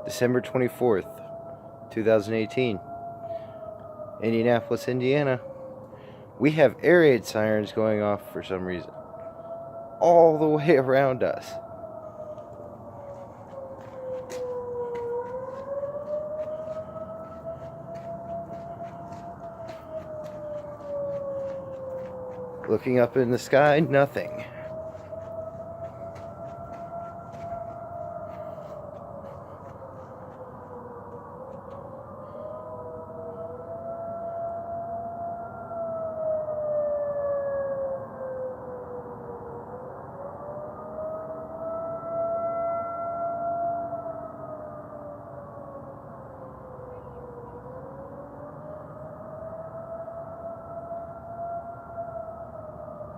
December 24th, 2018, Indianapolis, Indiana. We have air raid sirens going off for some reason all the way around us. Looking up in the sky, nothing.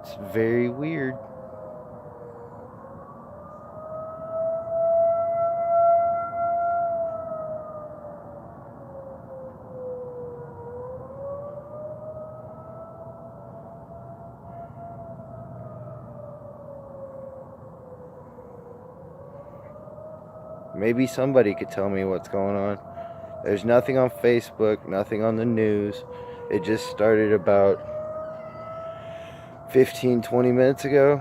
It's very weird. Maybe somebody could tell me what's going on. There's nothing on Facebook, nothing on the news. It just started about 15-20 minutes ago.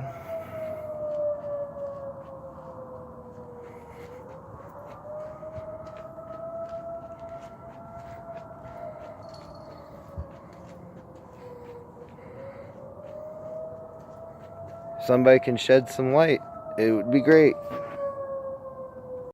Somebody can shed some light. It would be great.